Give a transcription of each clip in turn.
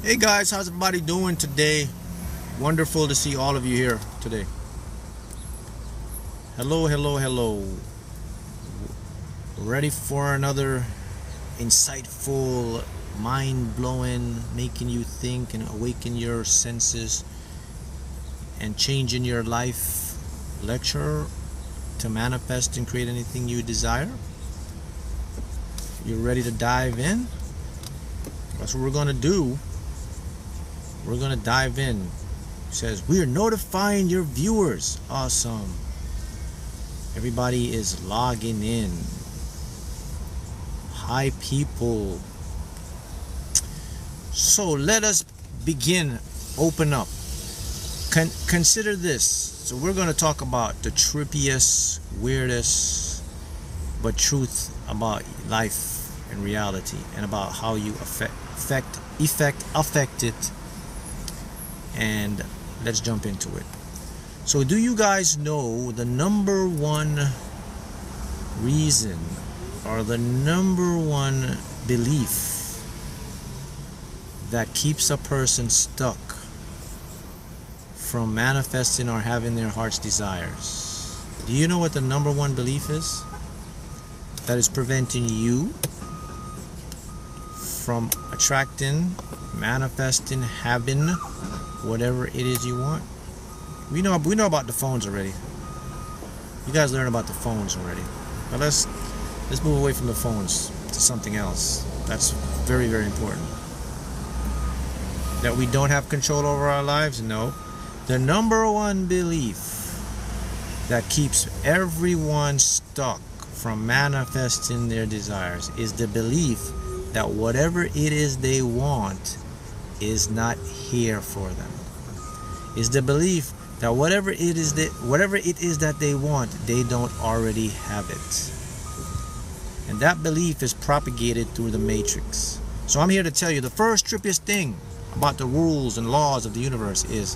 Hey guys, how's everybody doing today? Wonderful to see all of you here today. Hello, hello, hello. Ready for another insightful, mind-blowing, making you think and awaken your senses and changing your life lecture to manifest and create anything you desire? You ready to dive in? That's what we're going to do. We're going to dive in. It says, we are notifying your viewers. Awesome. Everybody is logging in. Hi, people. So let us begin. Open up. Consider this. So we're going to talk about the trippiest, weirdest, but truth about life and reality, and about how you affect it. And let's jump into it. So do you guys know the number one reason or the number one belief that keeps a person stuck from manifesting or having their heart's desires? Do you know what the number one belief is that is preventing you from attracting, manifesting, having whatever it is you want? We know about the phones already. You guys learn about the phones already. But let's move away from the phones to something else. That's very, very important. That we don't have control over our lives? No. The number one belief that keeps everyone stuck from manifesting their desires is the belief that whatever it is they want is not here for them. Is the belief that whatever it is that they want, they don't already have it. And that belief is propagated through the matrix. So I'm here to tell you the first trippiest thing about the rules and laws of the universe is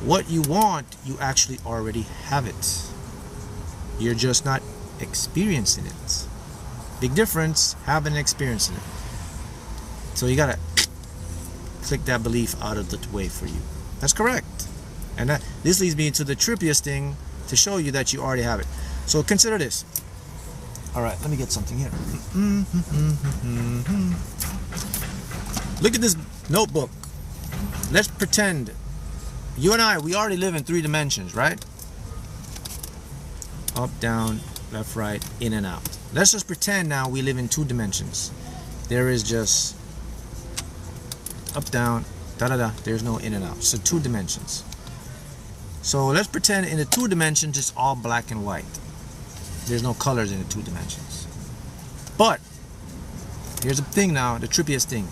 what you want, you actually already have it. You're just not experiencing it. Big difference, having and experiencing it. So you gotta click that belief out of the way for you. That's correct. And this leads me to the trippiest thing to show you that you already have it. So consider this. Alright, let me get something here. Look at this notebook. Let's pretend you and I, we already live in 3 dimensions, right? Up, down, left, right, in and out. Let's just pretend now we live in 2 dimensions. There is just up, down, da-da-da. There's no in and out. So 2 dimensions. So let's pretend in the 2 dimensions it's all black and white. There's no colors in the 2 dimensions. But here's the thing now, the trippiest thing.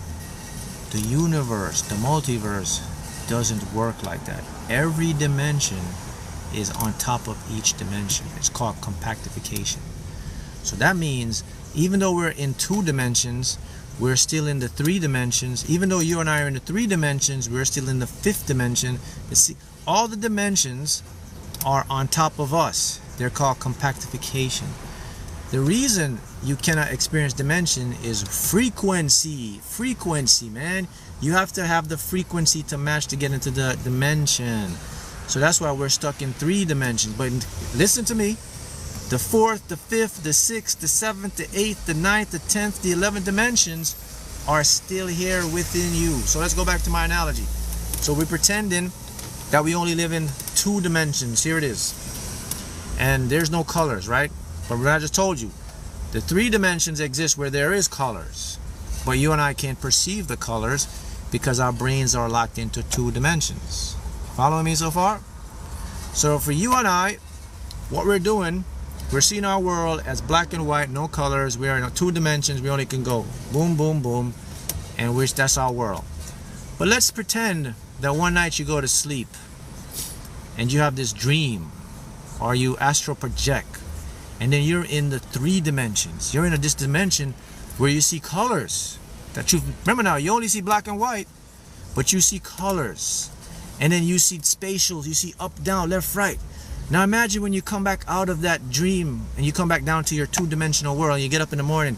The universe, the multiverse, doesn't work like that. Every dimension is on top of each dimension. It's called compactification. So that means even though we're in 2 dimensions, we're still in the 3 dimensions. Even though you and I are in the 3 dimensions, we're still in the 5th dimension. You see, all the dimensions are on top of us. They're called compactification. The reason you cannot experience dimension is frequency. Frequency, man. You have to have the frequency to match to get into the dimension. So that's why we're stuck in 3 dimensions. But listen to me. The 4th, the 5th, the 6th, the 7th, the 8th, the 9th, the 10th, the 11th dimensions are still here within you. So let's go back to my analogy. So we're pretending that we only live in 2 dimensions. Here it is. And there's no colors, right? But what I just told you, the 3 dimensions exist where there is colors. But you and I can't perceive the colors because our brains are locked into 2 dimensions. Following me so far? So for you and I, what we're doing, we're seeing our world as black and white, no colors. We are in 2 dimensions. We only can go boom, boom, boom, and that's our world. But let's pretend that one night you go to sleep and you have this dream, or you astral project, and then you're in the 3 dimensions. You're in this dimension where you see colors. Remember now, you only see black and white, but you see colors. And then you see spatials, you see up, down, left, right. Now imagine when you come back out of that dream and you come back down to your two-dimensional world, and you get up in the morning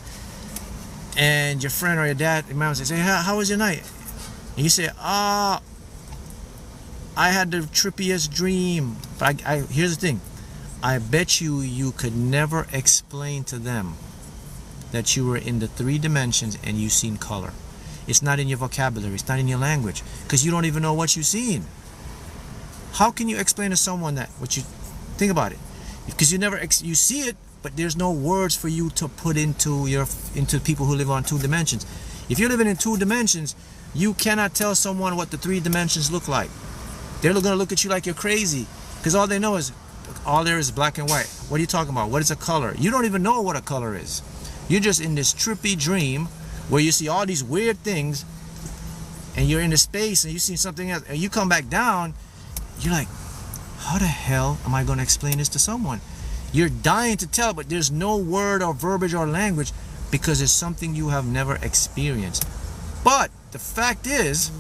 and your friend or your dad, your mom says, hey, how was your night? And you say, I had the trippiest dream. But here's the thing. I bet you could never explain to them that you were in the 3 dimensions and you seen color. It's not in your vocabulary. It's not in your language. Because you don't even know what you've seen. How can you explain to someone that what you think about it? Because you never you see it, but there's no words for you to put into people who live on 2 dimensions. If you're living in 2 dimensions, you cannot tell someone what the 3 dimensions look like. They're going to look at you like you're crazy, because all they know is all there is black and white. What are you talking about? What is a color? You don't even know what a color is. You're just in this trippy dream where you see all these weird things, and you're in the space and you see something else, and you come back down. You're like, how the hell am I going to explain this to someone? You're dying to tell, but there's no word or verbiage or language because it's something you have never experienced. But the fact is,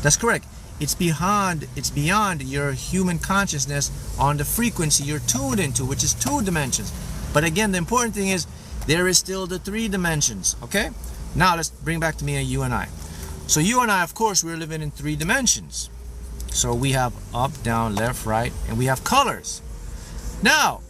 that's correct. It's beyond your human consciousness on the frequency you're tuned into, which is 2 dimensions. But again, the important thing is there is still the 3 dimensions. Okay? Now let's bring back to me and you and I. So you and I, of course, we're living in 3 dimensions. So we have up, down, left, right, and we have colors. Now,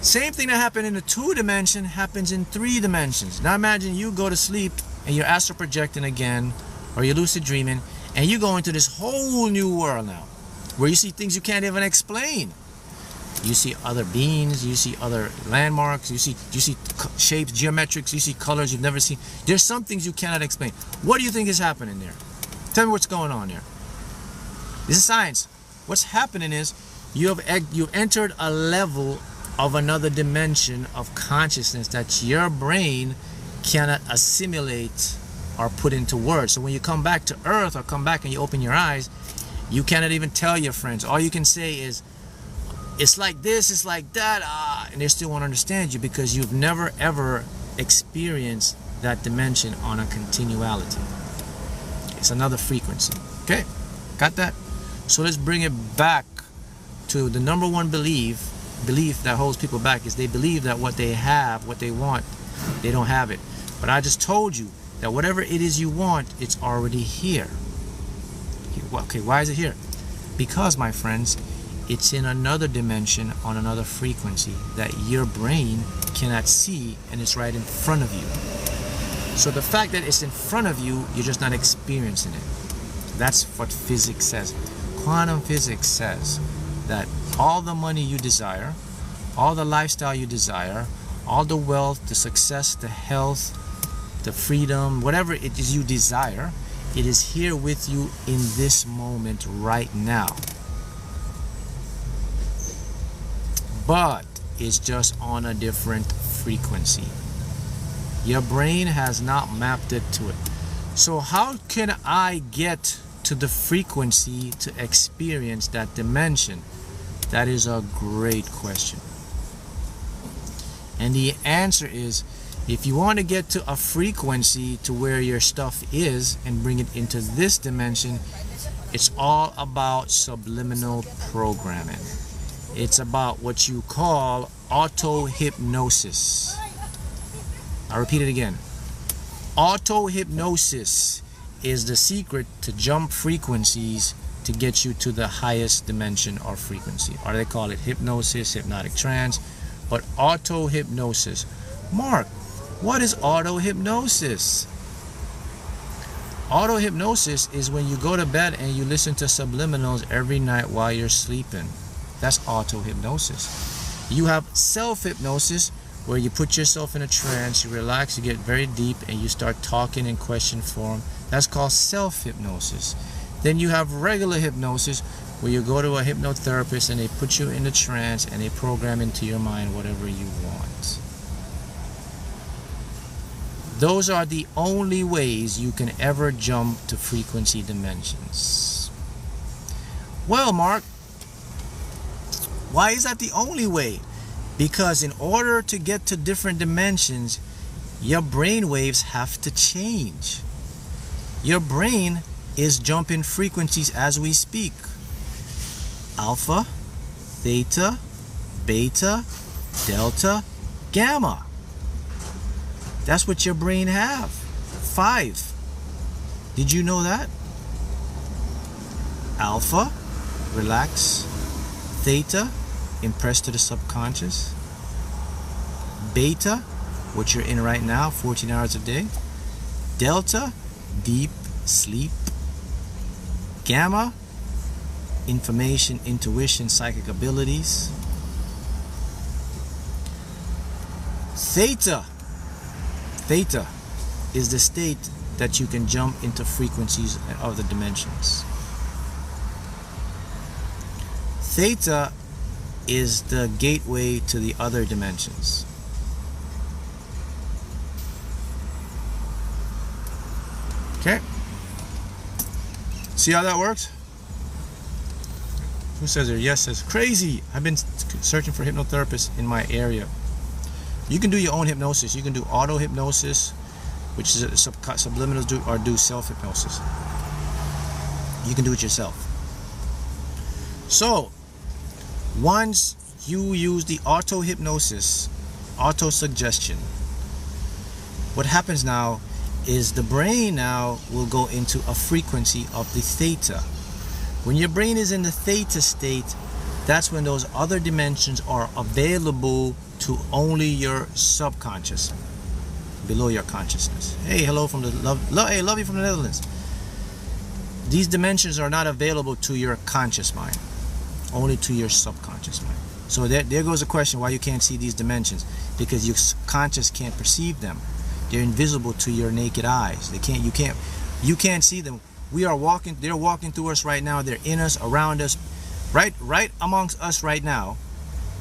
same thing that happened in the 2 dimension happens in 3 dimensions. Now imagine you go to sleep and you're astral projecting again, or you're lucid dreaming, and you go into this whole new world now, where you see things you can't even explain. You see other beings, you see other landmarks, you see shapes, geometrics, you see colors you've never seen. There's some things you cannot explain. What do you think is happening there? Tell me what's going on there. This is science. What's happening is you've entered a level of another dimension of consciousness that your brain cannot assimilate or put into words. So when you come back to earth, or come back and you open your eyes, you cannot even tell your friends. All you can say is, it's like this, it's like that, and they still won't understand you because you've never ever experienced that dimension on a continuality. It's another frequency. Okay, got that? So let's bring it back to the number one belief that holds people back is they believe that what they have, what they want, they don't have it. But I just told you that whatever it is you want, it's already here. Okay, why is it here? Because, my friends, it's in another dimension on another frequency that your brain cannot see, and it's right in front of you. So the fact that it's in front of you, you're just not experiencing it. That's what physics says. Quantum physics says that all the money you desire, all the lifestyle you desire, all the wealth, the success, the health, the freedom, whatever it is you desire, it is here with you in this moment right now. But it's just on a different frequency. Your brain has not mapped it to it. So how can I get to the frequency to experience that dimension? That is a great question. And the answer is, if you want to get to a frequency to where your stuff is and bring it into this dimension, it's all about subliminal programming. It's about what you call auto-hypnosis. I'll repeat it again. Auto-hypnosis is the secret to jump frequencies to get you to the highest dimension or frequency. Or they call it hypnosis, hypnotic trance, but auto-hypnosis. Mark, what is auto-hypnosis? Auto-hypnosis is when you go to bed and you listen to subliminals every night while you're sleeping. That's auto-hypnosis. You have self-hypnosis, where you put yourself in a trance, you relax, you get very deep, and you start talking in question form. That's called self-hypnosis. Then you have regular hypnosis, where you go to a hypnotherapist and they put you in a trance and they program into your mind whatever you want. Those are the only ways you can ever jump to frequency dimensions. Well, Mark, why is that the only way? Because in order to get to different dimensions, your brain waves have to change. Your brain is jumping frequencies as we speak. Alpha, theta, beta, delta, gamma. That's what your brain have. 5. Did you know that? Alpha, relax. Theta, impress to the subconscious. Beta, what you're in right now, 14 hours a day. Delta, deep sleep. Gamma, information, intuition, psychic abilities. Theta is the state that you can jump into frequencies and other dimensions. Theta is the gateway to the other dimensions. Okay. See how that works? Who says there? Yes says crazy. I've been searching for hypnotherapists in my area. You can do your own hypnosis. You can do auto hypnosis, which is subliminals or do self hypnosis. You can do it yourself. So once you use the auto hypnosis, auto suggestion, what happens now is the brain now will go into a frequency of the theta. When your brain is in the theta state, that's when those other dimensions are available to only your subconscious, below your consciousness. Hey, hello from the love you from the Netherlands. These dimensions are not available to your conscious mind, only to your subconscious mind. So there goes a question why you can't see these dimensions, because your conscious can't perceive them. They're invisible to your naked eyes. You can't see them. They're walking through us right now. They're in us, around us, right amongst us right now.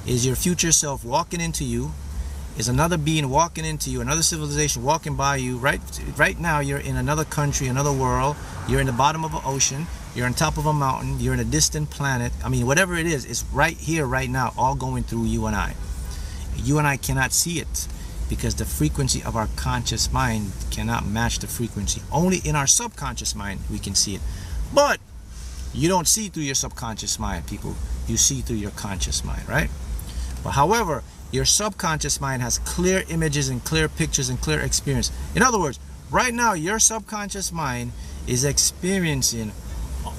Is your future self walking into you, is another being walking into you, another civilization walking by you. Right now you're in another country, another world. You're in the bottom of an ocean, you're on top of a mountain, you're in a distant planet. I mean, whatever it is, it's right here, right now, all going through you and I. You and I cannot see it because the frequency of our conscious mind cannot match the frequency. Only in our subconscious mind we can see it. But you don't see through your subconscious mind, people. You see through your conscious mind, right? But however, your subconscious mind has clear images and clear pictures and clear experience. In other words, right now your subconscious mind is experiencing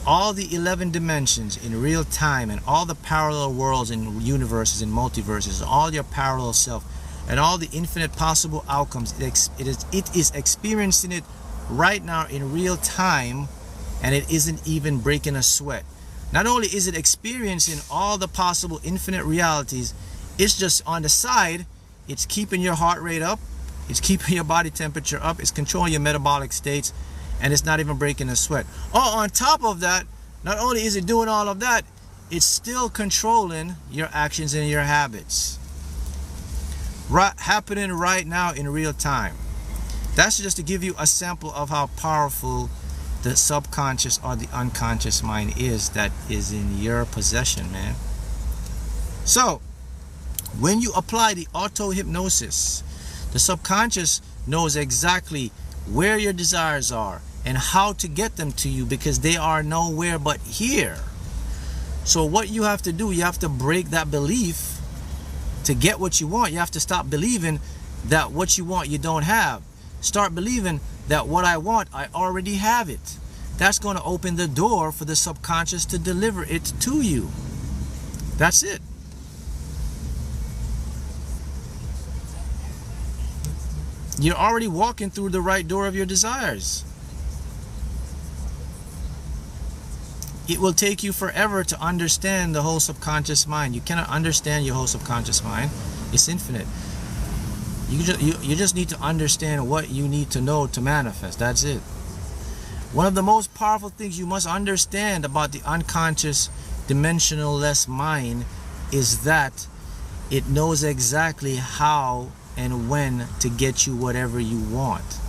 all the 11 dimensions in real time, and all the parallel worlds and universes and multiverses, all your parallel self, and all the infinite possible outcomes. It is experiencing it right now in real time, and it isn't even breaking a sweat. Not only is it experiencing all the possible infinite realities, it's just on the side, it's keeping your heart rate up, it's keeping your body temperature up, it's controlling your metabolic states, and it's not even breaking a sweat. Oh, on top of that, not only is it doing all of that, it's still controlling your actions and your habits. Happening right now in real time. That's just to give you a sample of how powerful the subconscious or the unconscious mind is that is in your possession, man. So when you apply the auto hypnosis, the subconscious knows exactly where your desires are and how to get them to you, because they are nowhere but here. So what you have to do, you have to break that belief to get what you want. You have to stop believing that what you want you don't have. Start believing that what I want, I already have it. That's going to open the door for the subconscious to deliver it to you. That's it. You're already walking through the right door of your desires. It will take you forever to understand the whole subconscious mind. You cannot understand your whole subconscious mind. It's infinite. You just need to understand what you need to know to manifest. That's it. One of the most powerful things you must understand about the unconscious dimensional-less mind is that it knows exactly how and when to get you whatever you want.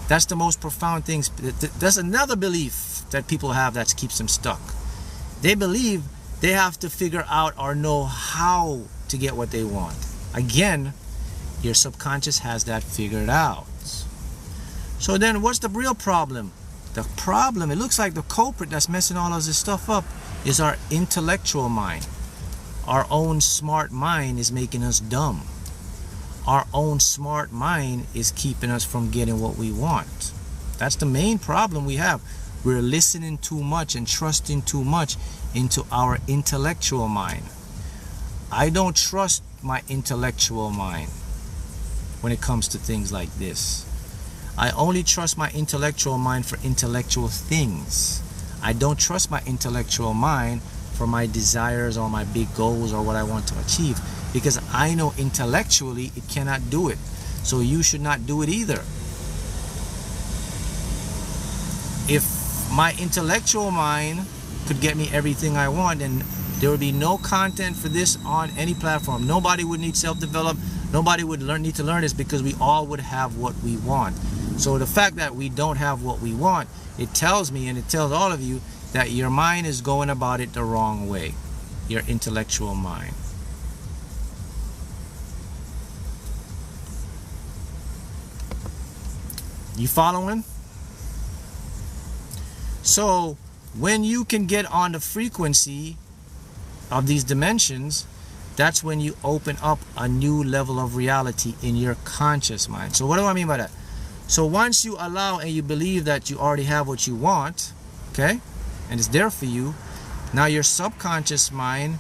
That's the most profound thing. That's another belief that people have that keeps them stuck. They believe they have to figure out or know how to get what they want. Again, your subconscious has that figured out. So then what's the real problem? The problem, it looks like the culprit that's messing all of this stuff up is our intellectual mind. Our own smart mind is making us dumb. Our own smart mind is keeping us from getting what we want. That's the main problem we have. We're listening too much and trusting too much into our intellectual mind. I don't trust my intellectual mind when it comes to things like this. I only trust my intellectual mind for intellectual things. I don't trust my intellectual mind for my desires or my big goals or what I want to achieve, because I know intellectually it cannot do it. So you should not do it either. If my intellectual mind could get me everything I want, then there would be no content for this on any platform. Nobody would need self-develop. Nobody would need to learn this, because we all would have what we want. So the fact that we don't have what we want, it tells me, and it tells all of you, that your mind is going about it the wrong way. Your intellectual mind. You following? So when you can get on the frequency of these dimensions, that's when you open up a new level of reality in your conscious mind. So what do I mean by that? So once you allow and you believe that you already have what you want, okay, and it's there for you, now your subconscious mind,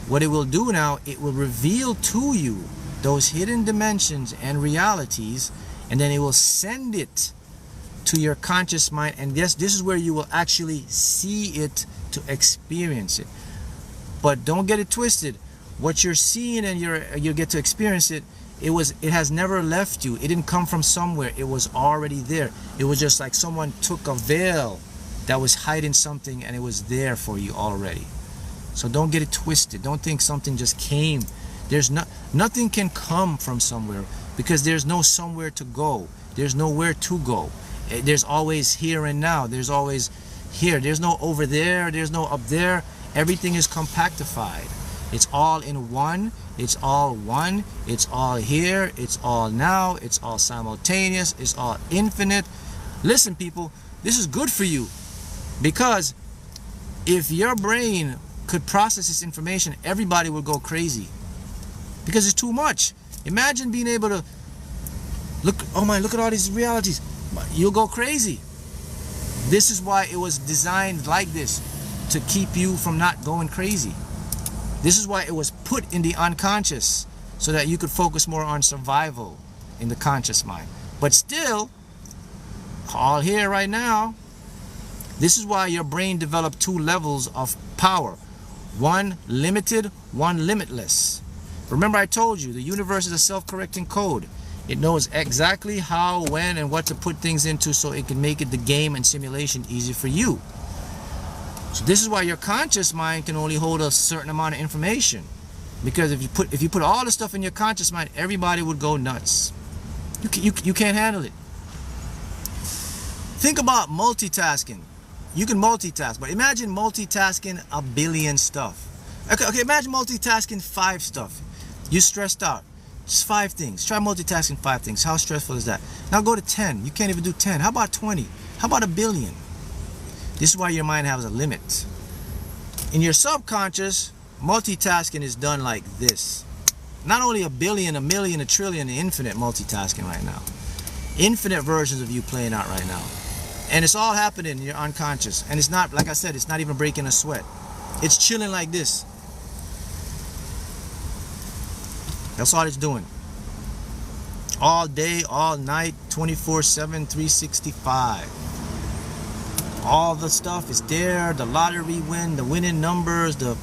what it will do now, it will reveal to you those hidden dimensions and realities, and then it will send it to your conscious mind, and this is where you will actually see it to experience it. But don't get it twisted. What you're seeing and you get to experience it, it has never left you. It didn't come from somewhere. It was already there. It was just like someone took a veil that was hiding something, and it was there for you already. So don't get it twisted. Don't think something just came. Nothing can come from somewhere, because there's no somewhere to go. There's nowhere to go. There's always here and now. There's always here. There's no over there. There's no up there. Everything is compactified. It's all in one. It's all one. It's all here. It's all now. It's all simultaneous. It's all infinite. Listen, people, this is good for you, because if your brain could process this information, everybody would go crazy, because it's too much. Imagine being able to look, oh my, look at all these realities. You'll go crazy. This is why it was designed like this, to keep you from not going crazy. This is why it was put in the unconscious, so that you could focus more on survival in the conscious mind. But still, all here right now, this is why your brain developed two levels of power. One limited, one limitless. Remember, I told you the universe is a self-correcting code. It knows exactly how, when, and what to put things into, so it can make it the game and simulation easy for you. So this is why your conscious mind can only hold a certain amount of information. Because if you put all the stuff in your conscious mind, everybody would go nuts. You can't handle it. Think about multitasking. You can multitask, but imagine multitasking a billion stuff. Okay, imagine multitasking 5 stuff. You're stressed out. Just 5 things. Try multitasking 5 things. How stressful is that? Now go to 10. You can't even do 10. How about 20? How about a billion? This is why your mind has a limit. In your subconscious, multitasking is done like this. Not only a billion, a million, a trillion, infinite multitasking right now. Infinite versions of you playing out right now. And it's all happening in your unconscious. And it's not, like I said, it's not even breaking a sweat. It's chilling like this. That's all it's doing. All day, all night, 24/7, 365. All the stuff is there. The lottery win, the winning numbers, the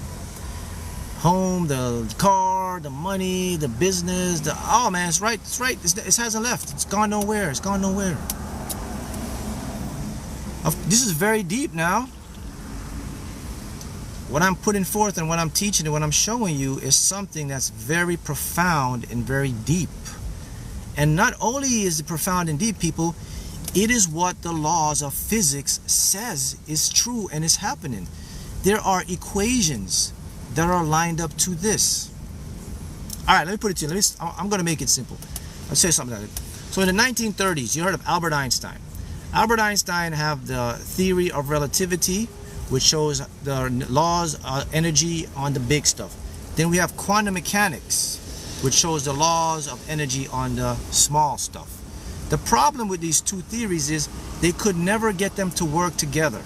home, the car, the money, the business. Oh man, it's right. It's right. It hasn't left. It's gone nowhere. It's gone nowhere. This is very deep now. What I'm putting forth and what I'm teaching and what I'm showing you is something that's very profound and very deep. And not only is it profound and deep, people, it is what the laws of physics says is true and is happening. There are equations that are lined up to this. All right, let me put it to you. I'm going to make it simple. I'll say something like it. So in the 1930s, you heard of Albert Einstein. Albert Einstein have the theory of relativity, which shows the laws of energy on the big stuff. Then we have quantum mechanics, which shows the laws of energy on the small stuff. The problem with these two theories is they could never get them to work together.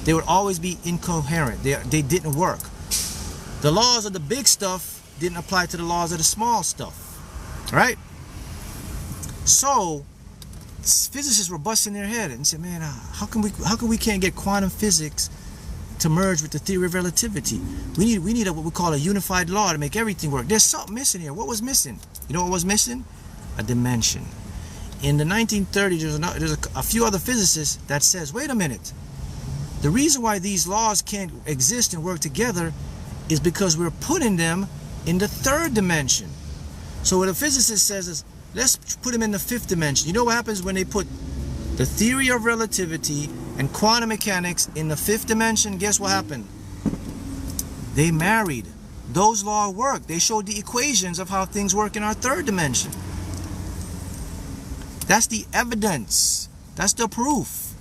They would always be incoherent. They didn't work. The laws of the big stuff didn't apply to the laws of the small stuff, right? So physicists were busting their head and said, man, how come we can't get quantum physics to merge with the theory of relativity? We need what we call a unified law to make everything work. There's something missing here. What was missing? You know what was missing? A dimension. In the 1930s, there's a few other physicists that says, wait a minute. The reason why these laws can't exist and work together is because we're putting them in the third dimension. So what a physicist says is, let's put them in the fifth dimension. You know what happens when they put the theory of relativity and quantum mechanics in the fifth dimension? Guess what happened? They married. Those laws work. They showed the equations of how things work in our third dimension. That's the evidence. That's the proof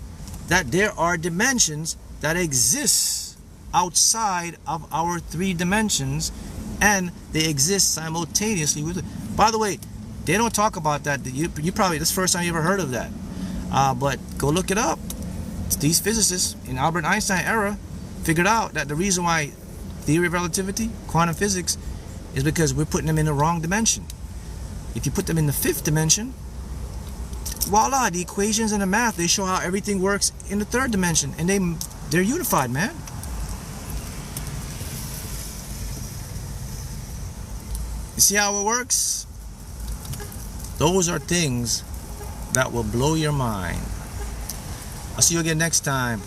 that there are dimensions that exist outside of our three dimensions, and they exist simultaneously with it. By the way, they don't talk about that. You probably, this is the first time you ever heard of that. But go look it up. These physicists in Albert Einstein era figured out that the reason why theory of relativity, quantum physics, is because we're putting them in the wrong dimension. If you put them in the fifth dimension, voila, the equations and the math, they show how everything works in the third dimension, and they're unified, man. You see how it works? Those are things that will blow your mind. I'll see you again next time.